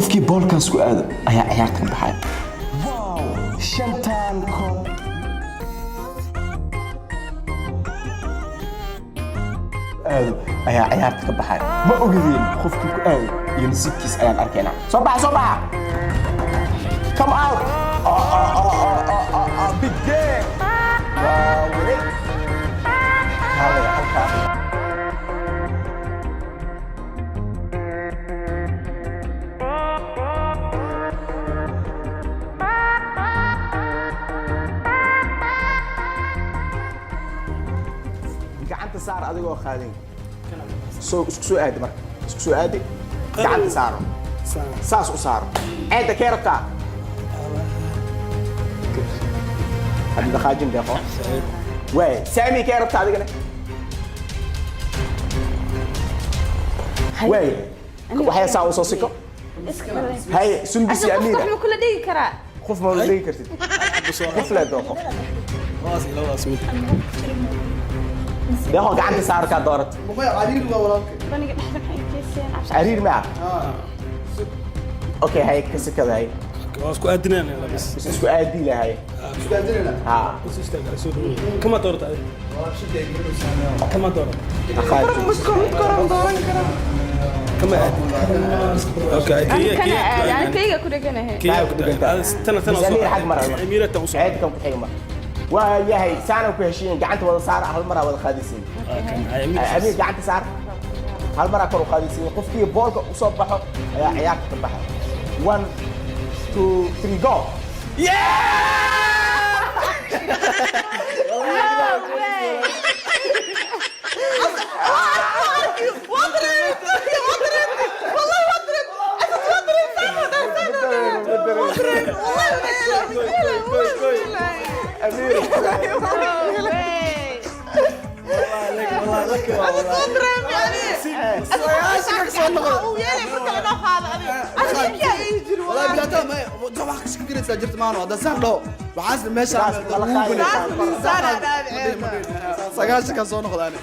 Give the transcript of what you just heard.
qofkii boolkaas ku aado ayaa ciyaarta ka baxay wow shantaan koob aado ayaa ciyaarta ka baxay ma ogadeen qofkii ku aado iyo nasiibkiis ayaan arkaynaa soo baxa come out big game wow wait hale halka gacanta saar adigoo qaadin soo isku soo aadi marka isku soo aadi gacanta saaro saas u saaro ceeda keerta hadda qaajin deeqo way saami keerta adigana way waxay saa u soo siko hay sundus ya amira qof kula dhigi karaa qof ma la dhigi kartid qof la dooqo ده هو قاعد يسعر كدارت. بقول عرير ولا بني كيسين عرير معك. أوكي هاي كسر كذا هاي. اسكو ادنا لا بس اسكو ادي له هاي. اسكو ادنا. ها. كم دورت هاي؟ كم دورت؟ أخاف. مسكم كرم كم اوكي كي يعني تيجا كده كنا هي. كي تنا أمير حق مرة. أميرة توصل. عيدكم كحيمة. ويا هي سنة وكهشين قعدت ولا صار هالمرة ولا خادسين. أمير قعدت صار هالمرة كانوا خادسين قفتي بولك وصبحوا يا عياك تبحر 1 2 3 go أمير والله لك والله بلاتها ما طبعا كثير سجلت معنا هذا سهل وعاز ماشي والله خايف سجلت كان صون خذاني